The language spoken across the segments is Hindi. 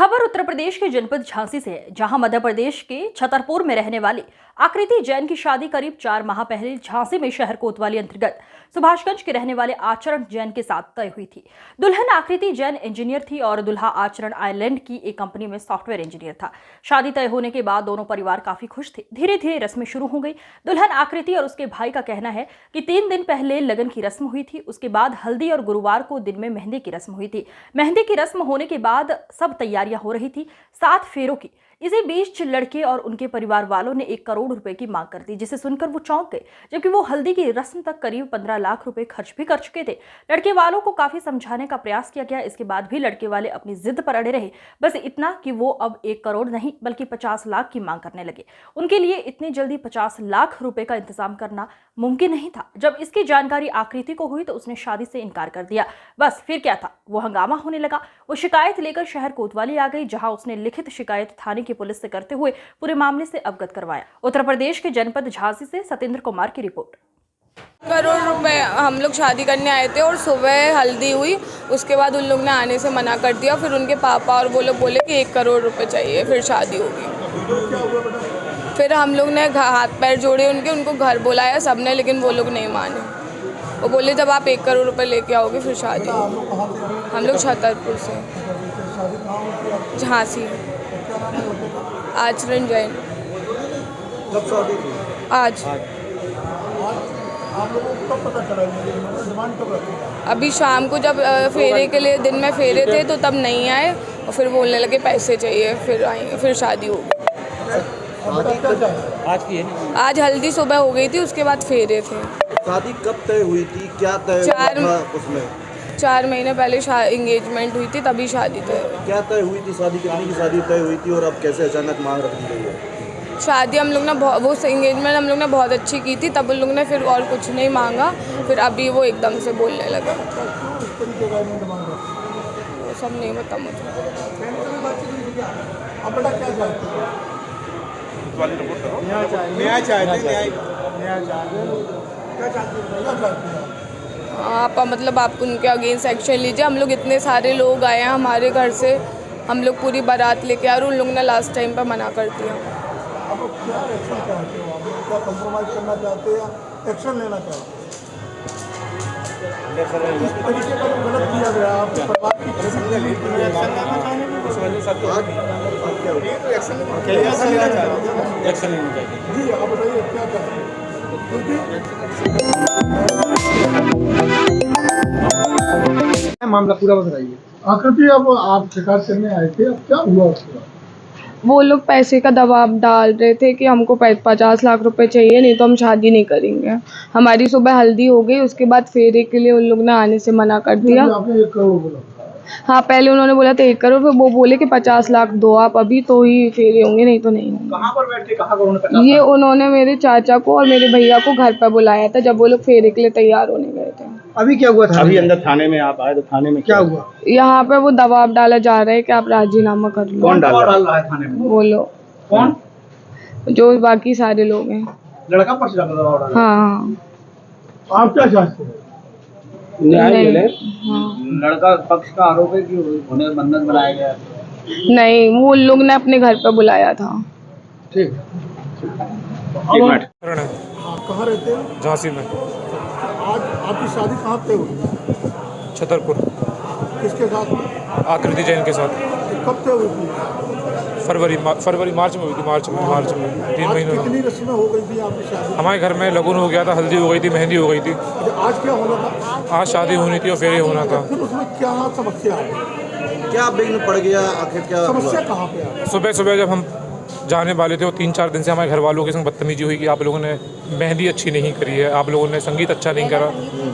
खबर उत्तर प्रदेश के जनपद झांसी से है, जहां मध्य प्रदेश के छतरपुर में रहने वाली आकृति जैन की शादी करीब 4 माह पहले झांसी में शहर कोतवाली अंतर्गत सुभाषगंज के रहने वाले आचरण जैन के साथ तय हुई थी। दुल्हन आकृति जैन इंजीनियर थी और दूल्हा आचरण आयरलैंड की एक कंपनी में सॉफ्टवेयर इंजीनियर था। शादी तय होने के बाद दोनों परिवार काफी खुश थे। धीरे धीरे रस्में शुरू हो गई। दुल्हन आकृति और उसके भाई का कहना है कि 3 दिन पहले लगन की रस्म हुई थी, उसके बाद हल्दी और गुरुवार को दिन में मेहंदी की रस्म हुई थी। मेहंदी की रस्म होने के बाद सब तैयारियां हो रही थी 7 फेरों की। इसी बीच लड़के और उनके परिवार वालों ने 1 करोड़ रुपए की मांग कर दी, जिसे सुनकर वो चौंक गए, जबकि वो हल्दी की रस्म तक करीब 15 लाख रुपए खर्च भी कर चुके थे। लड़के वालों को काफी समझाने का प्रयास किया गया, इसके बाद भी लड़के वाले अपनी जिद पर अड़े रहे। बस इतना कि वो अब 1 करोड़ नहीं बल्कि 50 लाख की मांग करने लगे। उनके लिए इतनी जल्दी 50 लाख रुपए का इंतजाम करना मुमकिन नहीं था। जब इसकी जानकारी आकृति को हुई तो उसने शादी से इनकार कर दिया। बस फिर क्या था, वो हंगामा होने लगा। वो शिकायत लेकर शहर कोतवाली आ गई, जहां उसने लिखित शिकायत थाने की पुलिस से करते हुए पूरे मामले से अवगत करवाया। उत्तर प्रदेश के जनपद झांसी से सतेंद्र कुमार की रिपोर्ट। करोड़ रुपए हम लोग शादी करने आए थे और सुबह हल्दी हुई, उसके बाद उन लोग ने आने से मना कर दिया। फिर उनके पापा और वो लोग बोले कि 1 करोड़ रुपए चाहिए, फिर शादी होगी। फिर हम लोग ने हाथ पैर जोड़े उनको घर बुलाया सबने, लेकिन वो लोग नहीं माने। वो बोले जब आप 1 करोड़ रुपए लेके आओगे फिर शादी होगी। हम लोग छतरपुर से, झांसी। आचरण जैन। आज अभी शाम को जब फेरे के लिए दिन में फेरे थे तो तब नहीं आए और फिर बोलने लगे पैसे चाहिए, फिर आएंगे, फिर शादी होगी। आज हल्दी सुबह हो गई थी, उसके बाद फेरे थे। शादी कब तय हुई थी, क्या तय था उसमें? 4 महीने पहले एंगेजमेंट हुई थी, तभी शादी तय। क्या तय हुई थी शादी, कितनी की शादी तय हुई थी और अब कैसे अचानक मांग रख दी गई है? शादी हम लोग ने वो एंगेजमेंट हम लोग ने बहुत अच्छी की थी, तब उन लोग ने फिर और कुछ नहीं मांगा। फिर अभी वो एकदम से बोलने लगा। वो सब नहीं पता मुझे। आप मतलब आप उनके अगेंस्ट एक्शन लीजिए। हम लोग इतने सारे लोग आए हैं हमारे घर से, हम लोग पूरी बारात लेके आए और उन लोगों ने लास्ट टाइम पर मना कर दिया। आप क्या एक्शन चाहते हो? आप क्या कंप्रोमाइज करना चाहते हो या एक्शन लेना चाहते हो? इस तरीके का गलत किया गया, आपके परिवार की एक्शन लेना चाहेंगे? जी आप बताइए क्या चाहते हैं? मामला पूरा बताइए। आकृति, अब आप शिकायत करने आए थे, अब क्या हुआ उसके बाद? वो लोग पैसे का दबाव डाल रहे थे कि हमको 50 लाख रुपए चाहिए, नहीं तो हम शादी नहीं करेंगे। हमारी सुबह हल्दी हो गई, उसके बाद फेरे के लिए उन लोग ने आने से मना कर दिया। आपने 1 करोड़ बोला? हाँ, पहले उन्होंने बोला था 1 करोड़, फिर वो बोले कि 50 लाख दो आप अभी, तो ही फेरे होंगे, नहीं तो नहीं होंगे। कहाँ पर बैठ के कहा उन्होंने? ये उन्होंने मेरे चाचा को और मेरे भैया को घर पर बुलाया था जब वो लोग फेरे के लिए तैयार होने गए थे। अभी क्या हुआ था? अभी अंदर थाने में आप आए तो थाने में क्या हुआ? यहाँ पे वो दबाव डाला जा रहा है कि आप राजीनामा कर लो। कौन डाल रहा है थाने में? बोलो कौन? जो बाकी सारे लोग हैं। लड़का पक्ष का दबाव डाल रहा है? हाँ। आप क्या चाहते हैं? न्याय मिले। हाँ। लड़का पक्ष का आरोप है कि उन्हें बंधन बनाया गया। नहीं, वो लोग ने अपने घर पर बुलाया था। ठीक। कहाँ रहते हैं? झांसी में। आज आपकी शादी कहाँ पे हुई? छतरपुर। किसके साथ में? आकृति जैन के साथ। कब तय हुई थी? फरवरी मार्च में हुई थी। मार्च में 3 महीने। कितनी रस्में हो गई थी आपकी शादी? हमारे घर में लगन हो गया था, हल्दी हो गई थी, मेहंदी हो गई थी। आज क्या होना था? आज शादी होनी थी और फेरे होना था। फिर उसमें क्या समस्या आई? क्या विघ्न पड़ गया, आखिर क्या समस्या कहाँ पे आई? सुबह जब हम जाने वाले थे, वो 3-4 दिन से हमारे घर वालों के संग बदतमीजी हुई कि आप लोगों ने मेहंदी अच्छी नहीं करी है, आप लोगों ने संगीत अच्छा नहीं करा,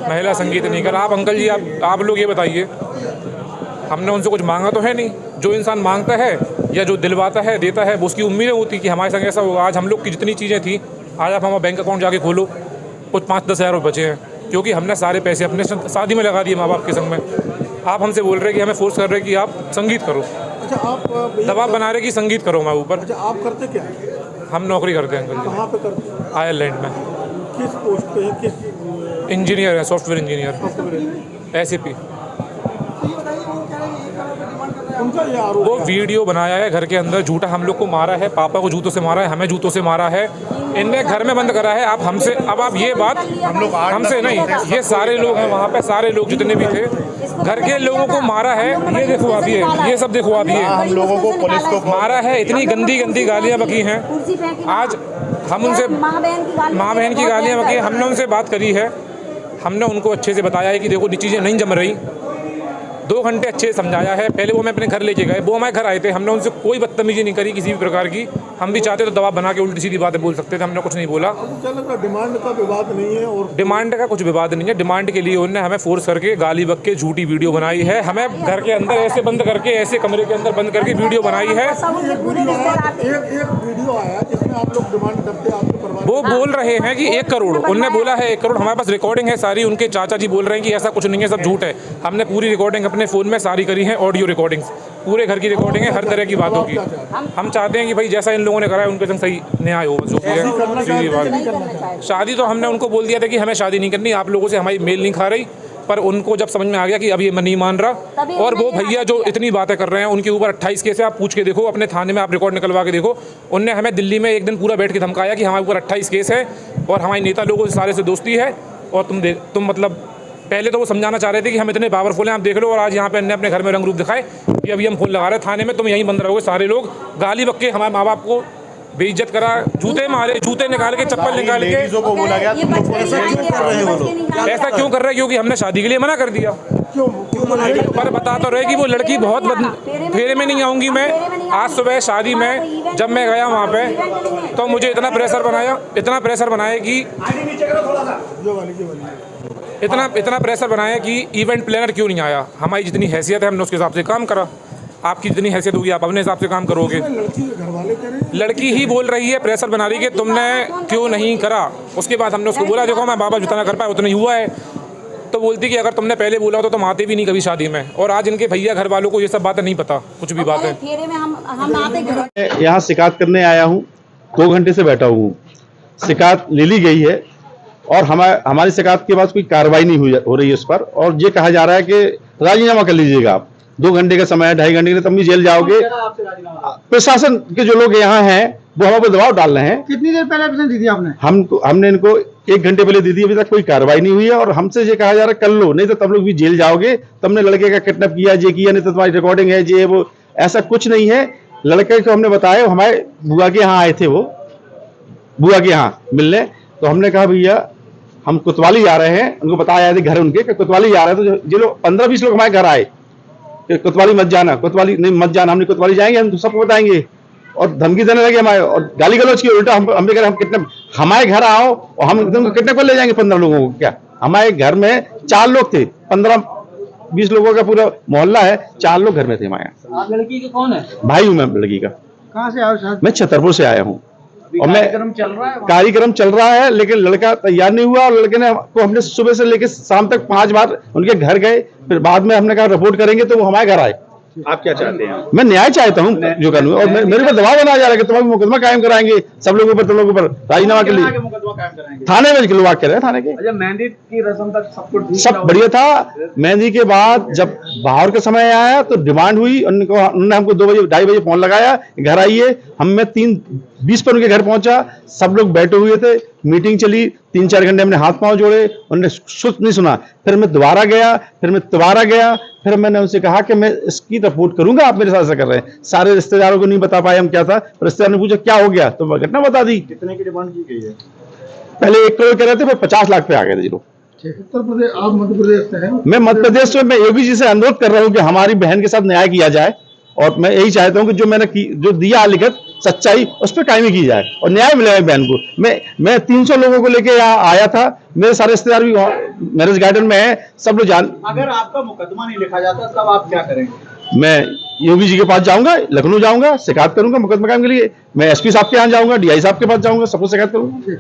महिला संगीत नहीं करा। आप अंकल जी, आप लोग ये बताइए, हमने उनसे कुछ मांगा तो है नहीं। जो इंसान मांगता है या जो दिलवाता है, देता है, वो उसकी उम्मीदें होती कि हमारे संग ऐसा होगा। आज हम लोग की जितनी चीज़ें थी, आज आप हमारा बैंक अकाउंट जाके खोलो, कुछ 5-10 हज़ार रुपये बचे हैं, क्योंकि हमने सारे पैसे अपने शादी में लगा दिए माँ बाप के संग में। आप हमसे बोल रहे हैं कि हमें फोर्स कर रहे हैं कि आप संगीत करो। अच्छा, आप दबाव बना रहे कि संगीत करो मैं ऊपर। अच्छा, आप करते क्या? हम नौकरी करते हैं अंकल जी। कहाँ पे करते हैं? आयरलैंड में। किस पोस्ट पे है? किस इंजीनियर है, सॉफ्टवेयर इंजीनियर, SAP। कौन सा ये आरोप वो वीडियो बनाया है घर के अंदर, झूठा हम लोग को मारा है, पापा को जूतों से मारा है, हमें जूतों से मारा है, इनने घर में बंद करा है। आप हमसे, अब आप ये बात हमसे नहीं, ये सारे लोग हैं वहाँ पे, सारे लोग जितने भी थे घर के लोगों को मारा है। ये देखो आप, ये सब देखो आप, ये हम लोगों को पुलिस को मारा है, इतनी गंदी गंदी गालियाँ बकी हैं। आज हम उनसे माँ बहन की गालियाँ बकी, हमने उनसे बात करी है, हमने उनको अच्छे से बताया है कि देखो ये चीज़ें नहीं जम रही, 2 घंटे अच्छे से समझाया है। पहले वो मैं अपने घर लेके गए, वो हमारे घर आए थे, हमने उनसे कोई बदतमीजी नहीं करी किसी भी प्रकार की। हम भी चाहते तो दबाव बना के उल्टी सीधी बातें बोल सकते थे, हमने कुछ नहीं बोला। डिमांड का विवाद नहीं है और डिमांड का कुछ विवाद नहीं है, डिमांड के लिए उन्होंने हमें फोर्स करके गाली बक के झूठी वीडियो बनाई है, हमें घर के अंदर ऐसे बंद करके, ऐसे कमरे के अंदर बंद करके वीडियो बनाई है। एक वीडियो आया जिसमें आप लोग डिमांड करते हैं आपके परिवार, वो बोल रहे हैं कि 1 करोड़, उनने बोला है 1 करोड़, हमारे पास रिकॉर्डिंग है सारी, उनके चाचा जी बोल रहे हैं कि ऐसा कुछ नहीं है, सब झूठ है। हमने पूरी रिकॉर्डिंग अपने फ़ोन में सारी करी है, ऑडियो रिकॉर्डिंग्स, पूरे घर की रिकॉर्डिंग है, हर तरह की बातों की। हम चाहते हैं कि भाई जैसा इन लोगों ने करा है उनके संग सही न्याय हो, जो भी है सीधी बात। शादी तो हमने उनको बोल दिया था कि हमें शादी नहीं करनी, आप लोगों से हमारी मेल नहीं खा रही, पर उनको जब समझ में आ गया कि अब ये नहीं मान रहा, और वो भैया जो इतनी बातें कर रहे हैं उनके ऊपर 28 केस है, आप पूछ के देखो अपने थाने में, आप रिकॉर्ड निकलवा के देखो। उनने हमें दिल्ली में एक दिन पूरा बैठ के धमकाया कि हमारे ऊपर 28 केस है और हमारे नेता लोगों से सारे से दोस्ती है, और तुम मतलब पहले तो वो समझाना चाह रहे थे कि हम इतने पावरफुल हैं, आप देख लो, और आज यहाँ पे हमने अपने घर में रंग रूप दिखाए कि अभी हम फोन लगा रहे हैं थाने में, तुम यहीं बंद रहोगे। सारे लोग गाली बक के हमारे माँ बाप को बेइज्जत करा, जूते मारे, जूते निकाल के, चप्पल निकाल के। को बोला गया तुम लोग ऐसा क्यों कर रहे हो लोग? ऐसा क्यों कर रहे हैं? क्योंकि हमने शादी के लिए मना कर दिया। पर बता तो रहे कि वो लड़की बहुत फेरे में नहीं आऊँगी मैं। आज सुबह शादी में जब मैं गया वहाँ पे तो मुझे इतना प्रेशर बनाया कि इतना प्रेशर बनाया कि इवेंट प्लानर क्यों नहीं आया। हमारी जितनी हैसियत है हमने उसके हिसाब से काम करा, आपकी जितनी हैसियत होगी आप अपने हिसाब से काम करोगे। लड़की ही बोल रही है, प्रेशर बना रही है कि तुमने क्यों नहीं करा। उसके बाद हमने उसको बोला देखो मैं बाबा जितना कर पाया उतना ही हुआ है, तो बोलती कि अगर तुमने पहले बोला हो तो तुम आते भी नहीं कभी शादी में। और आज इनके भैया घर वालों को ये सब बातें नहीं पता, कुछ भी बात है। यहाँ शिकायत करने आया हूँ, 2 घंटे से बैठा हूँ, शिकायत ले ली गई है और हमारी शिकायत के बाद कोई कार्रवाई नहीं हो रही है उस पर, और ये कहा जा रहा है कि राजीनामा कर लीजिएगा आप, 2 घंटे का समय है, 2.5 घंटे के तब भी जेल जाओगे। प्रशासन के जो लोग यहाँ हैं वो हम पे दबाव डाल रहे हैं। कितनी देर पहले आपने दी थी? हमने इनको 1 घंटे पहले दी थी, अभी तक कोई कार्रवाई नहीं हुई है। और हमसे ये कहा जा रहा है कर लो, नहीं तो तब लोग भी जेल जाओगे, तुमने लड़के का किडनैप किया, ये किया, नहीं तो तुम्हारी रिकॉर्डिंग है, ये वो। ऐसा कुछ नहीं है। लड़के को हमने बताया, हमारे बुआ के यहाँ आए थे, वो बुआ के यहाँ मिलने, तो हमने कहा भैया हम कोतवाली जा रहे हैं, उनको बताया था घर उनके कोतवाली जा रहे हैं। तो जो लोग 15-20 लोग हमारे घर आए, कोतवाली मत जाना, कोतवाली नहीं मत जाना, हमने कोतवाली जाएंगे, हम तो सबको बताएंगे, और धमकी देने लगे हमारे, और गाली गलौज की। उल्टा हम भी कह रहे हम किडनैप, हमारे घर आओ और हम तुमको किडनैप कर ले जाएंगे 15 लोगों को। क्या हमारे घर में 4 लोग थे, 15-20 लोगों का पूरा मोहल्ला है, 4 लोग घर में थे हमारे। आप लड़की के कौन है? भाई हूँ मैं लड़की का। कहाँ से आए? मैं छतरपुर से आया हूँ, और मैं कार्यक्रम चल रहा है, लेकिन लड़का तैयार नहीं हुआ, और लड़के ने को हमने सुबह से लेकर शाम तक 5 बार उनके घर गए, फिर बाद में हमने कहा रिपोर्ट करेंगे, तो वो हमारे घर आए। आप क्या चाहते हैं? मैं न्याय चाहता हूँ जो कानून, और मेरे पर दबाव बनाया जा रहा है कि तुम मुकदमा कायम कराएंगे सब लोगों पर, तुम लोगों पर राजीनामा के लिए मुकदमा कायम कराएंगे। थाने में लोग कह रहे हैं थाने के। अच्छा, मेहंदी की रस्म तक सब कुछ सब बढ़िया था। मेहंदी के बाद जब बाहर का समय आया तो डिमांड हुई, उन्होंने हमको 2 बजे 2:30 बजे फोन लगाया, घर आइए। मैं 3:20 पर उनके घर पहुंचा, सब लोग बैठे हुए थे, मीटिंग चली, 3-4 घंटे हमने हाथ पांव जोड़े, उन्होंने कुछ नहीं सुना। फिर मैं दोबारा गया, फिर मैंने उनसे कहा कि मैं इसकी रिपोर्ट करूंगा, आप मेरे साथ ऐसा कर रहे हैं। सारे रिश्तेदारों को नहीं बता पाए हम क्या था, रिश्तेदार ने पूछा क्या हो गया, तो मैं घटना बता दी। कितने की डिमांड की गई है? पहले 1 करोड़ कह रहे थे, फिर 50 लाख पे आ गए थे जी लोग। उत्तर प्रदेश, आप मध्य प्रदेश से हैं? मैं मध्य प्रदेश से, मैं योगी जी से अनुरोध कर रहा हूँ कि हमारी बहन के साथ न्याय किया जाए, और मैं यही चाहता हूँ कि जो मैंने जो दिया लिखित सच्चाई, उस पर कायमी की जाए और न्याय मिले बहन को। मैं 300 लोगों को लेके यहाँ आया था, मेरे सारे रिश्तेदार भी मैरिज गार्डन में है, सब लोग जान। अगर आपका मुकदमा नहीं लिखा जाता तब आप क्या करेंगे? मैं योगी जी के पास जाऊंगा, लखनऊ जाऊंगा, शिकायत करूंगा मुकदमा कायम के लिए। मैं SP साहब के यहाँ जाऊंगा, DI साहब के पास जाऊंगा, सबको शिकायत करूंगा।